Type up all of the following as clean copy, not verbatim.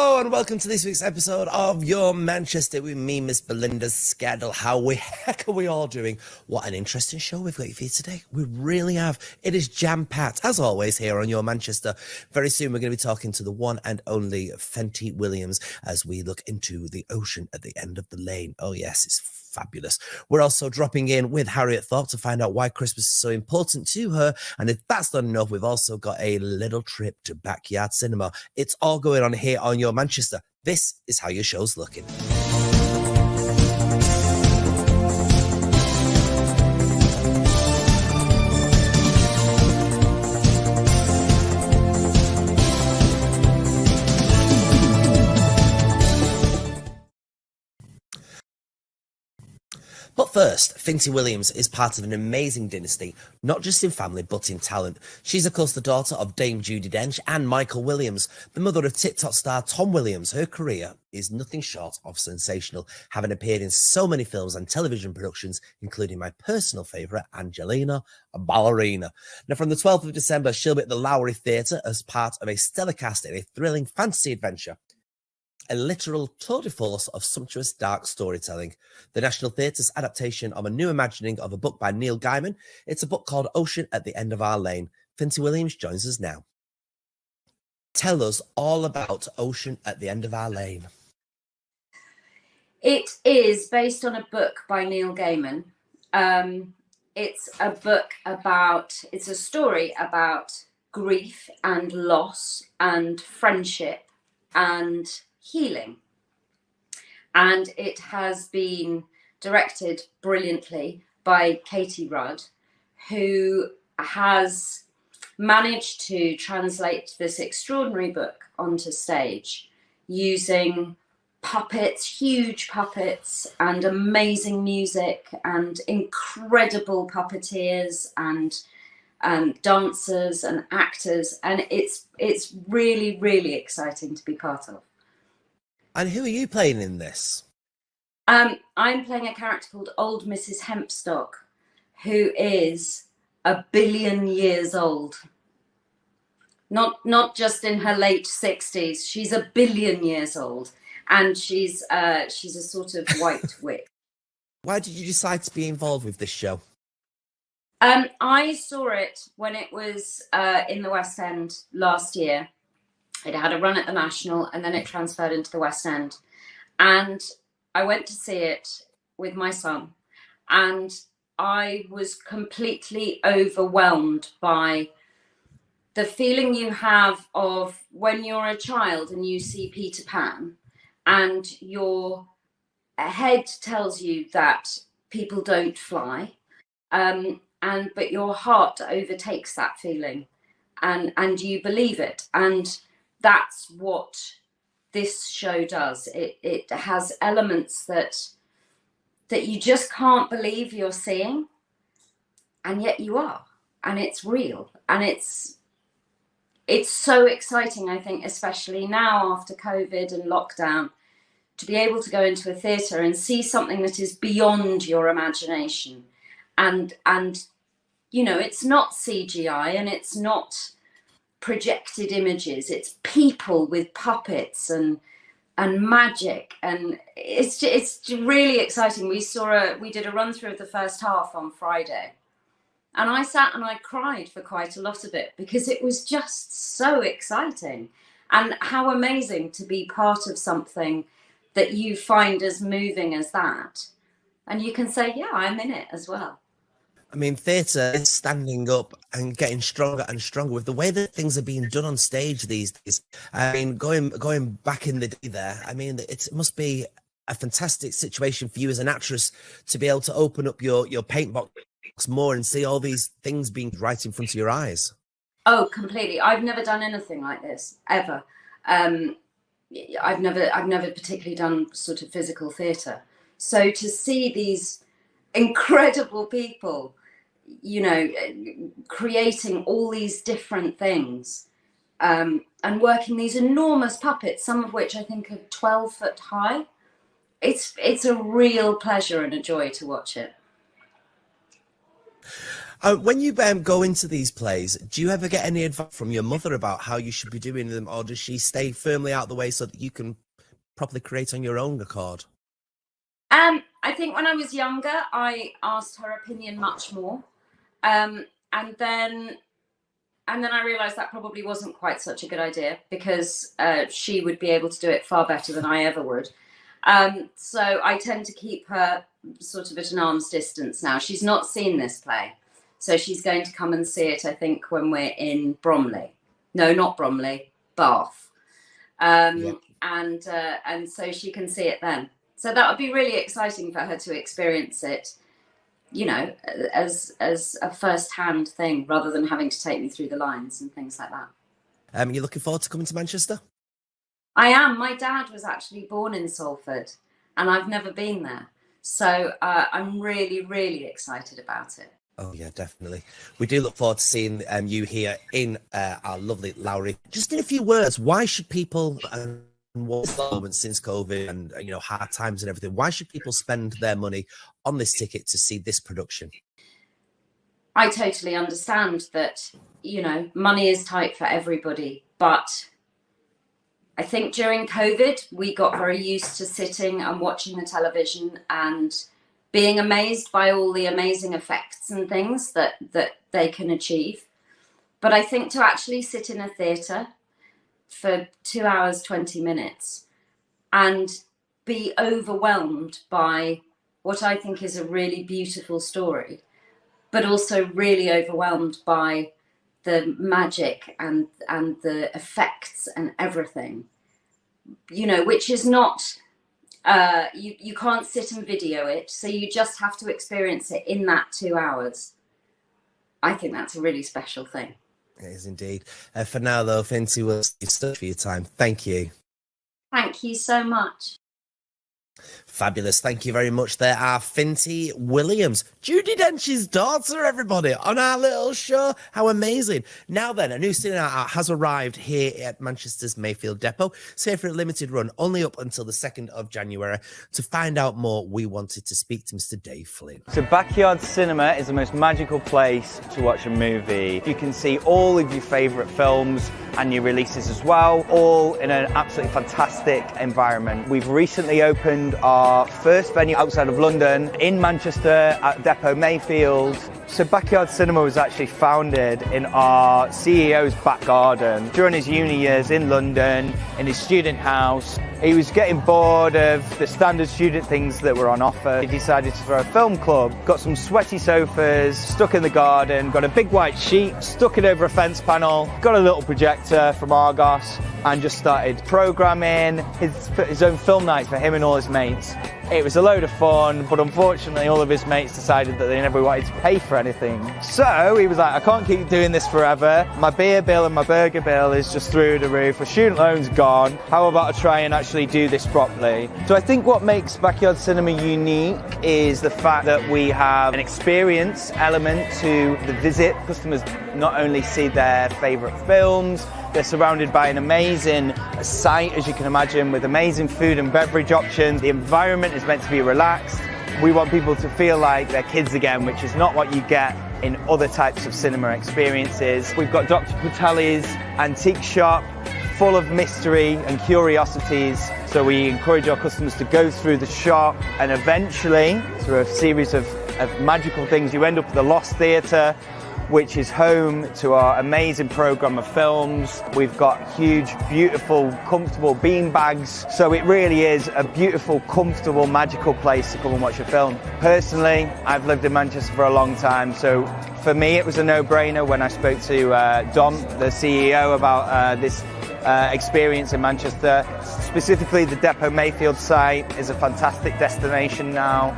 Hello and welcome to this week's episode of Your Manchester with me, Miss Belinda Scandal. How the heck are we all doing? What an interesting show we've got for you today. We really have. It is jam-packed, as always, here on Your Manchester. Very soon we're going to be talking to the one and only Finty Williams as we look into the ocean at the end of the lane. Oh yes, it's fabulous. We're also dropping in with Harriet Thorpe to find out why Christmas is so important to her. And if that's not enough, we've also got a little trip to backyard cinema. It's all going on here on Your Manchester. This is how your show's looking. But first, Finty Williams is part of an amazing dynasty, not just in family, but in talent. She's, of course, the daughter of Dame Judi Dench and Michael Williams, the mother of TikTok star Tom Williams. Her career is nothing short of sensational, having appeared in so many films and television productions, including my personal favourite, Angelina Ballerina. Now, from the 12th of December, she'll be at the Lowry Theatre as part of a stellar cast in a thrilling fantasy adventure. A literal tour de force of sumptuous dark storytelling. The National Theatre's adaptation of a new imagining of a book by Neil Gaiman. It's a book called Ocean at the End of Our Lane. Finty Williams joins us now. Tell us all about Ocean at the End of Our Lane. It is based on a book by Neil Gaiman. It's a story about grief and loss and friendship and healing, and it has been directed brilliantly by Katie Rudd, who has managed to translate this extraordinary book onto stage using puppets, huge puppets, and amazing music and incredible puppeteers and dancers and actors, and it's really, really exciting to be part of. And who are you playing in this? I'm playing a character called Old Mrs. Hempstock, who is 1 billion years old. Not just in her late 60s. She's 1 billion years old, and she's a sort of white witch. Why did you decide to be involved with this show? I saw it when it was in the West End last year. It had a run at the National and then it transferred into the West End. And I went to see it with my son, and I was completely overwhelmed by the feeling you have of when you're a child and you see Peter Pan and your head tells you that people don't fly, but your heart overtakes that feeling and you believe it. And that's what this show does. It has elements that you just can't believe you're seeing, and yet you are, and it's real, and it's so exciting, I think, especially now after COVID and lockdown, to be able to go into a theatre and see something that is beyond your imagination, and you know, it's not CGI and it's not projected images, it's people with puppets and magic, and it's really exciting. We did a run through of the first half on Friday, and I sat and I cried for quite a lot of it because it was just so exciting, and how amazing to be part of something that you find as moving as that, and you can say, yeah, I'm in it as well. I mean, theatre is standing up and getting stronger and stronger with the way that things are being done on stage these days. I mean, going back in the day there, I mean, it must be a fantastic situation for you as an actress to be able to open up your paint box more and see all these things being right in front of your eyes. Oh, completely. I've never done anything like this, ever. I've never particularly done sort of physical theatre. So to see these incredible people, you know, creating all these different things, and working these enormous puppets, some of which I think are 12 foot high. It's a real pleasure and a joy to watch it. When you go into these plays, do you ever get any advice from your mother about how you should be doing them, or does she stay firmly out of the way so that you can properly create on your own accord? I think when I was younger, I asked her opinion much more, and then I realised that probably wasn't quite such a good idea, because she would be able to do it far better than I ever would. So I tend to keep her sort of at an arm's distance now. She's not seen this play, so she's going to come and see it, I think, when we're in Bromley. No, not Bromley, Bath. And so she can see it then. So that would be really exciting for her to experience it, you know, as a first-hand thing, rather than having to take me through the lines and things like that. You looking forward to coming to Manchester? I am. My dad was actually born in Salford, and I've never been there. So I'm really, really excited about it. Oh, yeah, definitely. We do look forward to seeing you here in our lovely Lowry. Just in a few words, why should people... what's the moment since COVID and, you know, hard times and everything, why should people spend their money on this ticket to see this production? I totally understand that, you know, money is tight for everybody, but I think during COVID, we got very used to sitting and watching the television and being amazed by all the amazing effects and things that they can achieve. But I think to actually sit in a theatre for 2 hours, 20 minutes and be overwhelmed by what I think is a really beautiful story, but also really overwhelmed by the magic and the effects and everything, you know, which is not, you can't sit and video it. So you just have to experience it in that 2 hours. I think that's a really special thing. It is indeed. For now, though, Finty Williams, thank you for your time. Thank you. Thank you so much. Fabulous. Thank you very much. There are Finty Williams, Judi Dench's daughter, everybody, on our little show. How amazing. Now then, a new cinema has arrived here at Manchester's Mayfield Depot. It's here for a limited run, only up until the 2nd of January. To find out more, we wanted to speak to Mr. Dave Flynn. So Backyard Cinema is the most magical place to watch a movie. You can see all of your favourite films and new releases as well, all in an absolutely fantastic environment. We've recently opened our first venue outside of London in Manchester at Depot Mayfield. So Backyard Cinema was actually founded in our CEO's back garden during his uni years in London, in his student house. He was getting bored of the standard student things that were on offer. He decided to throw a film club, got some sweaty sofas, stuck in the garden, got a big white sheet, stuck it over a fence panel, got a little projector from Argos, and just started programming his own film nights for him and all his mates. It was a load of fun, but unfortunately all of his mates decided that they never wanted to pay for anything. So he was like, I can't keep doing this forever. My beer bill and my burger bill is just through the roof. My student loan's gone. How about I try and actually do this properly? So I think what makes Backyard Cinema unique is the fact that we have an experience element to the visit. Customers not only see their favourite films, they're surrounded by an amazing site, as you can imagine, with amazing food and beverage options. The environment is meant to be relaxed. We want people to feel like they're kids again, which is not what you get in other types of cinema experiences. We've got Dr. Patelli's antique shop, full of mystery and curiosities. So we encourage our customers to go through the shop, and eventually, through a series of magical things, you end up at the Lost Theatre, which is home to our amazing programme of films. We've got huge, beautiful, comfortable bean bags. So it really is a beautiful, comfortable, magical place to come and watch a film. Personally, I've lived in Manchester for a long time, so for me it was a no-brainer when I spoke to Dom, the CEO, about this experience in Manchester. Specifically, the Depot Mayfield site is a fantastic destination now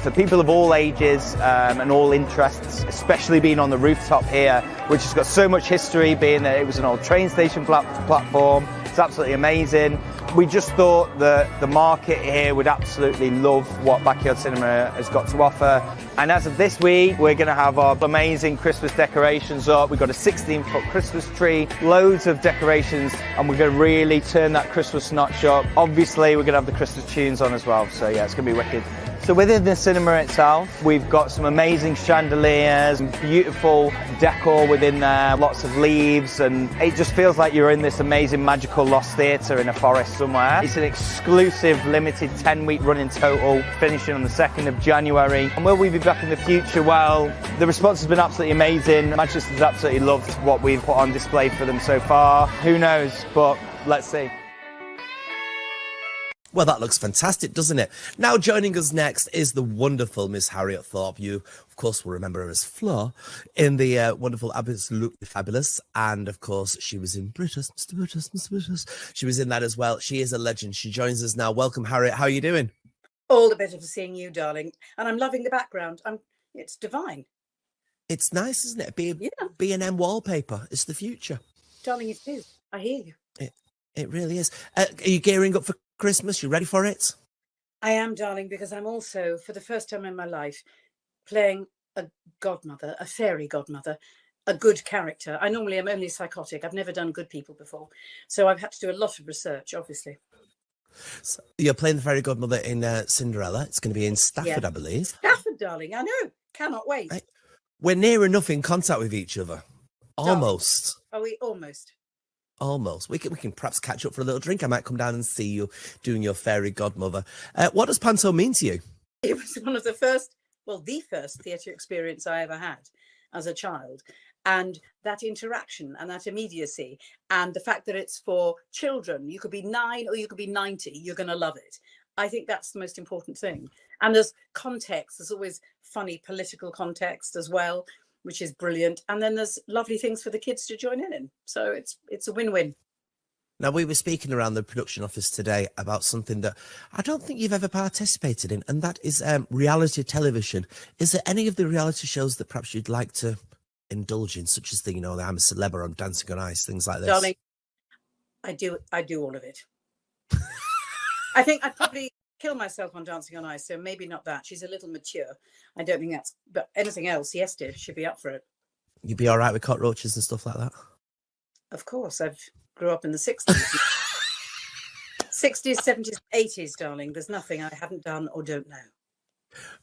for people of all ages and all interests, especially being on the rooftop here, which has got so much history, being that it was an old train station platform. It's absolutely amazing. We just thought that the market here would absolutely love what Backyard Cinema has got to offer. And as of this week, we're going to have our amazing Christmas decorations up. We've got a 16-foot Christmas tree, loads of decorations, and we're going to really turn that Christmas notch up. Obviously, we're going to have the Christmas tunes on as well. So yeah, it's going to be wicked. So within the cinema itself, we've got some amazing chandeliers, beautiful decor within there, lots of leaves, and it just feels like you're in this amazing magical lost theatre in a forest somewhere. It's an exclusive, limited 10-week run in total, finishing on the 2nd of January. And will we be back in the future? Well, the response has been absolutely amazing. Manchester's absolutely loved what we've put on display for them so far. Who knows, but let's see. Well, that looks fantastic, doesn't it? Now, joining us next is the wonderful Miss Harriet Thorpe. You, of course, will remember her as Fleur in the wonderful Absolutely Fabulous. And, of course, she was in Brutus, Mr. Brutus, Mr. Brutus. She was in that as well. She is a legend. She joins us now. Welcome, Harriet. How are you doing? All the better for seeing you, darling. And I'm loving the background. It's divine. It's nice, isn't it? B&M wallpaper. It's the future. Darling, it is. I hear you. It really is. Are you gearing up for Christmas? You ready for it? I am, darling, because I'm also, for the first time in my life, playing a godmother, a fairy godmother, a good character. I normally am only psychotic. I've never done good people before. So I've had to do a lot of research, obviously. So you're playing the fairy godmother in Cinderella. It's going to be in Stafford, I believe. Stafford, darling. I know. Cannot wait. We're near enough in contact with each other. Almost. Are we almost? Almost. We can perhaps catch up for a little drink. I might come down and see you doing your fairy godmother. What does Panto mean to you? It was one of the first theatre experience I ever had as a child. And that interaction and that immediacy and the fact that it's for children, you could be 9 or you could be 90, you're going to love it. I think that's the most important thing. And there's context. There's always funny political context as well, which is brilliant. And then there's lovely things for the kids to join in. So it's a win-win. Now, we were speaking around the production office today about something that I don't think you've ever participated in, and that is reality television. Is there any of the reality shows that perhaps you'd like to indulge in, such as the, I'm a Celeb or I'm Dancing on Ice, things like this? Darling, I do all of it. I think I'd probably kill myself on Dancing on Ice, so maybe not that. She's a little mature. I don't think that's, but anything else, yes, dear, she'd be up for it. You'd be all right with cockroaches and stuff like that? Of course, I've grew up in the 60s. 60s, 70s, 80s, darling. There's nothing I haven't done or don't know.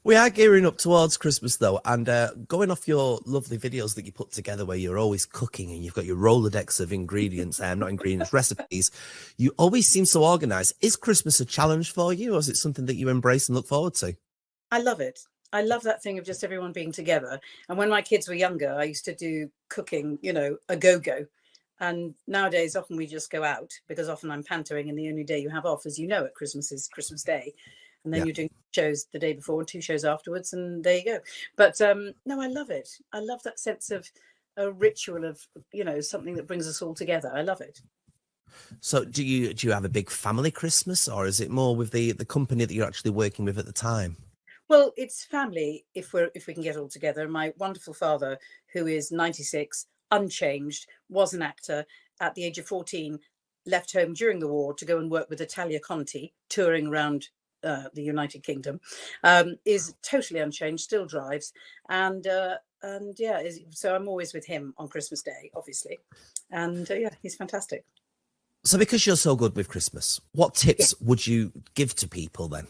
We are gearing up towards Christmas, though, and going off your lovely videos that you put together where you're always cooking and you've got your Rolodex of ingredients, not ingredients, recipes, you always seem so organised. Is Christmas a challenge for you, or is it something that you embrace and look forward to? I love it. I love that thing of just everyone being together. And when my kids were younger, I used to do cooking, a go-go. And nowadays, often we just go out because often I'm pantoing and the only day you have off, as you know, at Christmas is Christmas Day. And then you're doing shows the day before and 2 shows afterwards, and there you go. But no, I love it. I love that sense of a ritual of, something that brings us all together. I love it. So do you have a big family Christmas, or is it more with the company that you're actually working with at the time? Well, it's family if we can get all together. My wonderful father, who is 96, unchanged, was an actor at the age of 14, left home during the war to go and work with Italia Conti, touring around the United Kingdom, is totally unchanged, still drives, and so I'm always with him on Christmas Day, obviously, and he's fantastic. So because you're so good with Christmas, what tips would you give to people then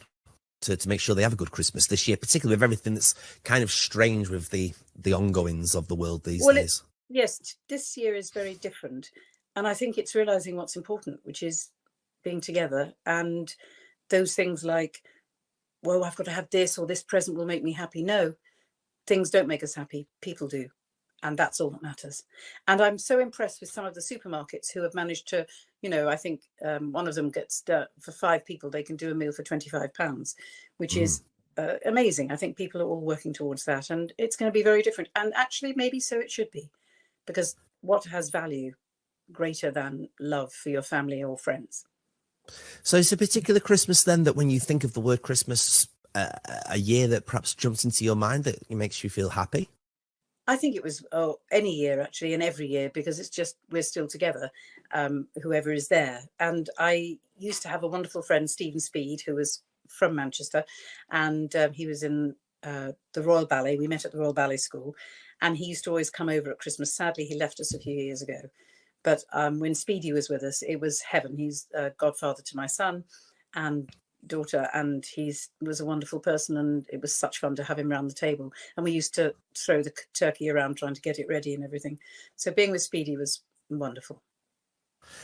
to make sure they have a good Christmas this year, particularly with everything that's kind of strange with the ongoings of the world these days? Yes, this year is very different, and I think it's realizing what's important, which is being together, and those things like, well, I've got to have this, or this present will make me happy. No, things don't make us happy. People do. And that's all that matters. And I'm so impressed with some of the supermarkets who have managed to, I think one of them gets, for 5 people, they can do a meal for £25, which is amazing. I think people are all working towards that. And it's going to be very different. And actually, maybe so it should be. Because what has value greater than love for your family or friends? So it's a particular Christmas then that when you think of the word Christmas, a year that perhaps jumps into your mind that makes you feel happy? I think it was any year actually, and every year, because it's just we're still together, whoever is there. And I used to have a wonderful friend, Stephen Speed, who was from Manchester, and he was in the Royal Ballet. We met at the Royal Ballet School, and he used to always come over at Christmas. Sadly, he left us a few years ago. But when Speedy was with us, it was heaven. He's godfather to my son, and daughter, and he was a wonderful person, and it was such fun to have him around the table. And we used to throw the turkey around trying to get it ready and everything. So being with Speedy was wonderful.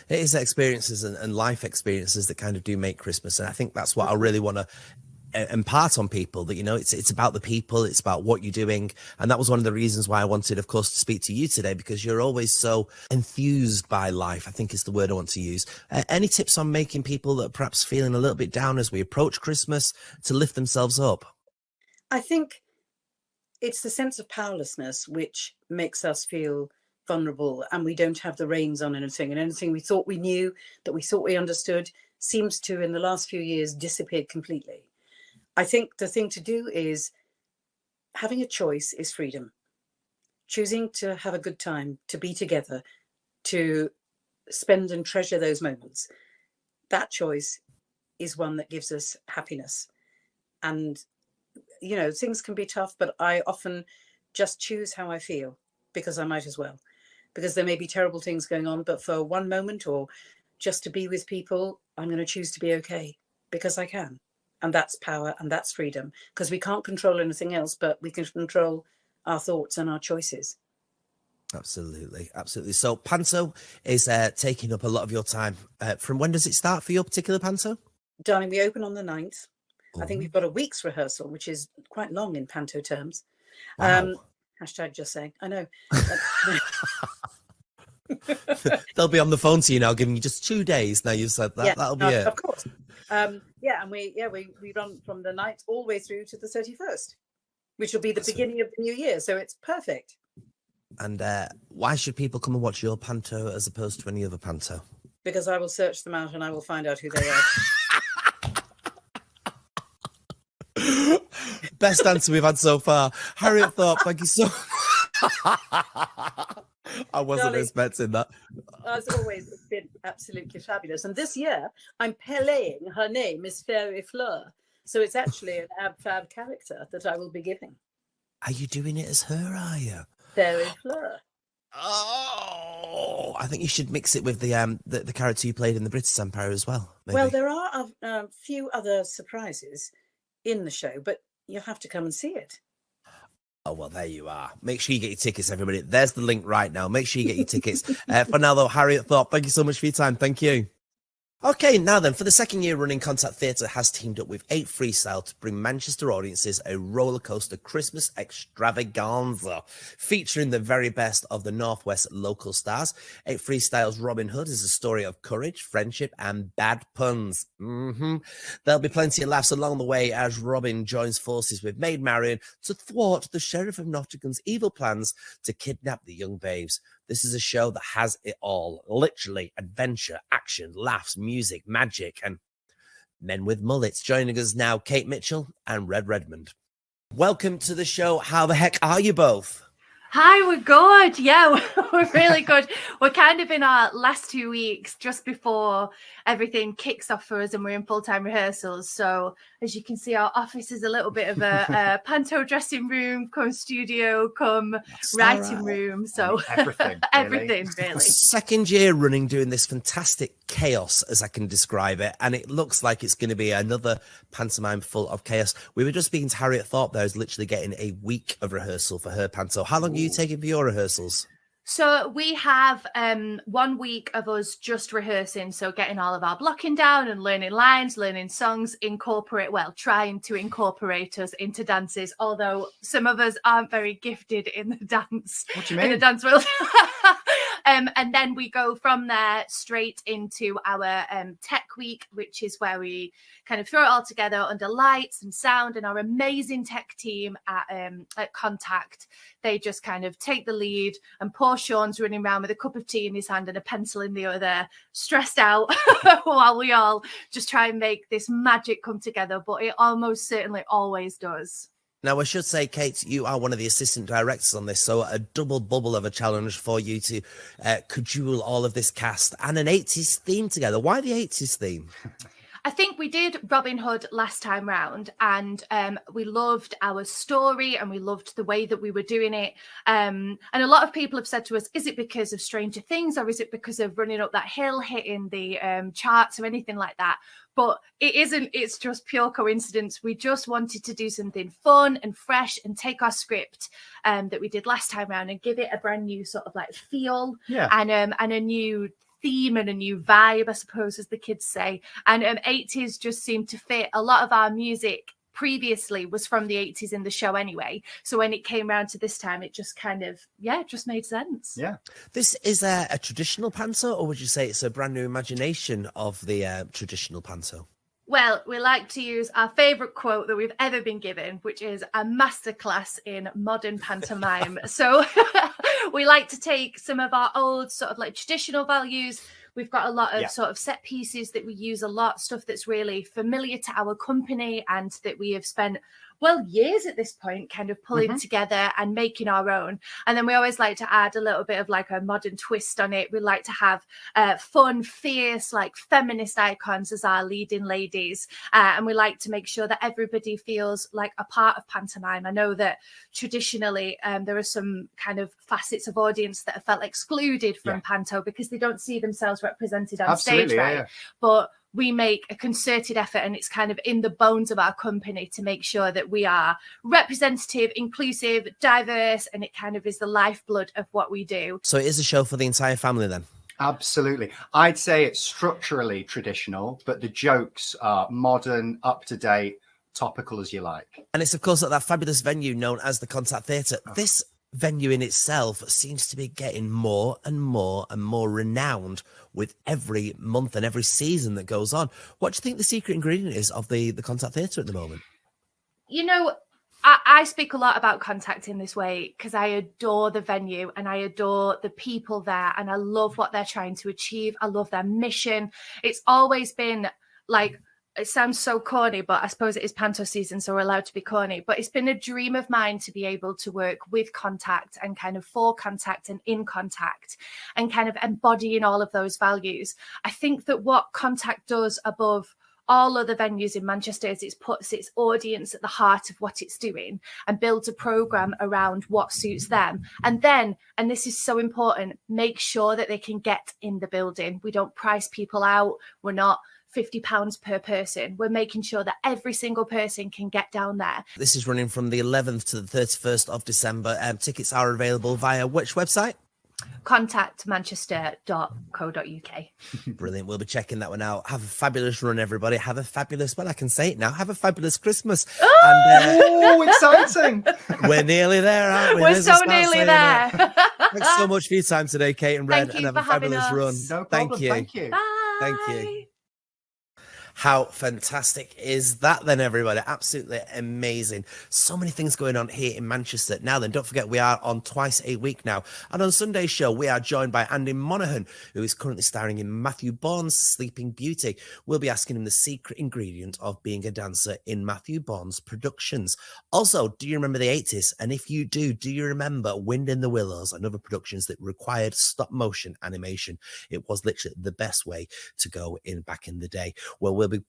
It is experiences and life experiences that kind of do make Christmas. And I think that's what I really want to impart on people, that, you know, it's about the people, it's about what you're doing. And that was one of the reasons why I wanted, of course, to speak to you today, because you're always so enthused by life, I think is the word I want to use. Any tips on making people that are perhaps feeling a little bit down as we approach Christmas to lift themselves up? I think it's the sense of powerlessness which makes us feel vulnerable, and we don't have the reins on anything, and anything we thought we knew, that we thought we understood, seems to, in the last few years, disappeared completely. I think the thing to do is, having a choice is freedom. Choosing to have a good time, to be together, to spend and treasure those moments. That choice is one that gives us happiness. And, you know, things can be tough, but I often just choose how I feel, because I might as well. Because there may be terrible things going on, but for one moment or just to be with people, I'm going to choose to be okay, because I can. And that's power and that's freedom, because we can't control anything else, but we can control our thoughts and our choices. Absolutely. So Panto is taking up a lot of your time. From when does it start for your particular Panto? Darling, we open on the 9th. I think we've got a week's rehearsal, which is quite long in Panto terms. Wow. Hashtag just saying. I know. They'll be on the phone to you now, giving you just 2 days. Now you've said that. Yeah, that'll be it. Of course. And we run from the 9th all the way through to the 31st, which will be the beginning of the new year. So it's perfect. And why should people come and watch your Panto as opposed to any other Panto? Because I will search them out and I will find out who they are. Best answer we've had so far. Harriet Thorpe, thank you so much. I wasn't expecting that. As always, it's been absolutely fabulous. And this year, I'm playing, her name is Fairy Fleur. So it's actually an ab-fab character that I will be giving. Are you doing it as her, are you? Fairy Fleur. Oh, I think you should mix it with the character you played in the British Empire as well. Maybe. Well, there are a few other surprises in the show, but you'll have to come and see it. Oh, well, there you are. Make sure you get your tickets, everybody. There's the link right now. Make sure you get your tickets. For now, though, Harriet Thorpe, thank you so much for your time. Thank you. Okay, now then, for the second year running, Contact Theatre has teamed up with 8 Freestyle to bring Manchester audiences a roller coaster Christmas extravaganza, featuring the very best of the Northwest local stars. 8 Freestyle's Robin Hood is a story of courage, friendship, and bad puns. There'll be plenty of laughs along the way as Robin joins forces with Maid Marian to thwart the Sheriff of Nottingham's evil plans to kidnap the young babes. This is a show that has it all. Literally, adventure, action, laughs, music, magic, and men with mullets. Joining us now, Kate Mitchell and Redmond. Welcome to the show. How the heck are you both? Hi, we're good. Yeah, we're really good. We're kind of in our last 2 weeks just before everything kicks off for us and we're in full-time rehearsals. So as you can see, our office is a little bit of a Panto dressing room, come studio, come writing room. So everything really. Second year running doing this fantastic chaos, as I can describe it, and it looks like it's going to be another pantomime full of chaos. We were just speaking to Harriet Thorpe there, who's literally getting a week of rehearsal for her Panto. How long are you taking for your rehearsals? So we have 1 week of us just rehearsing, so getting all of our blocking down and learning lines, learning songs, trying to incorporate us into dances, although some of us aren't very gifted in the dance. What do you mean? In the dance world. And then we go from there straight into our tech week, which is where we kind of throw it all together under lights and sound, and our amazing tech team at Contact, they just kind of take the lead, and poor Sean's running around with a cup of tea in his hand and a pencil in the other, stressed out while we all just try and make this magic come together, but it almost certainly always does. Now, I should say, Kate, you are one of the assistant directors on this, so a double bubble of a challenge for you to cajole all of this cast and an 80s theme together. Why the 80s theme? I think we did Robin Hood last time round, and we loved our story and we loved the way that we were doing it. And a lot of people have said to us, is it because of Stranger Things or is it because of running up that hill, hitting the charts or anything like that? But it isn't, it's just pure coincidence. We just wanted to do something fun and fresh and take our script that we did last time around and give it a brand new sort of like feel and a new theme and a new vibe, I suppose, as the kids say. And 80s just seemed to fit. A lot of our music previously was from the 80s in the show anyway. So when it came around to this time, it just kind of, it just made sense. Yeah. This is a traditional panto, or would you say it's a brand new imagination of the traditional panto? Well, we like to use our favourite quote that we've ever been given, which is a masterclass in modern pantomime. So we like to take some of our old sort of like traditional values. We've got a lot of sort of set pieces that we use a lot, stuff that's really familiar to our company and that we have spent, well, years at this point kind of pulling together and making our own. And then we always like to add a little bit of like a modern twist on it. We like to have fun, fierce, like feminist icons as our leading ladies. And we like to make sure that everybody feels like a part of pantomime. I know that traditionally there are some kind of facets of audience that have felt excluded from panto because they don't see themselves represented on stage, right? But we make a concerted effort, and it's kind of in the bones of our company to make sure that we are representative, inclusive, diverse, and it kind of is the lifeblood of what we do. So it is a show for the entire family then? Absolutely. I'd say it's structurally traditional, but the jokes are modern, up-to-date, topical as you like. And it's, of course, at that fabulous venue known as the Contact Theatre. This venue in itself seems to be getting more and more and more renowned with every month and every season that goes on. What do you think the secret ingredient is of the Contact Theatre at the moment? You know, I speak a lot about Contact in this way because I adore the venue and I adore the people there and I love what they're trying to achieve. I love their mission. It's always been like, it sounds so corny, but I suppose it is panto season, so we're allowed to be corny. But it's been a dream of mine to be able to work with Contact and kind of for Contact and in Contact and kind of embodying all of those values. I think that what Contact does above all other venues in Manchester is it puts its audience at the heart of what it's doing and builds a programme around what suits them. And then, and this is so important, make sure that they can get in the building. We don't price people out. We're not £50 per person. We're making sure that every single person can get down there. This is running from the 11th to the 31st of December. Tickets are available via which website? contactmanchester.co.uk. Brilliant. We'll be checking that one out. Have a fabulous run, everybody. Have a fabulous, well, I can say it now, have a fabulous Christmas. Oh, exciting. We're nearly there, aren't we? We're so nearly there. Thanks so much for your time today, Kate and Red, and have a fabulous run. No problem. Thank you. Bye. Thank you. How fantastic is that then, everybody? Absolutely amazing. So many things going on here in Manchester. Now then, don't forget, we are on twice a week now. And on Sunday's show, we are joined by Andy Monaghan, who is currently starring in Matthew Bond's Sleeping Beauty. We'll be asking him the secret ingredient of being a dancer in Matthew Bond's productions. Also, do you remember the 80s? And if you do you remember Wind in the Willows and other productions that required stop motion animation? It was literally the best way to go in back in the day. Well, we'll be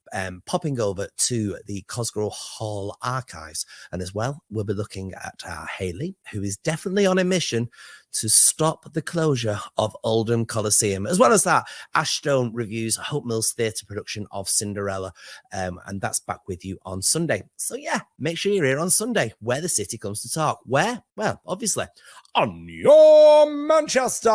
popping over to the Cosgrove Hall archives, and as well we'll be looking at Hayley, who is definitely on a mission to stop the closure of Oldham Coliseum. As well as that, Ashstone reviews Hope Mills Theatre production of Cinderella, and that's back with you on Sunday. So yeah, make sure you're here on Sunday, where the city comes to talk. Where? Well, obviously on your Manchester.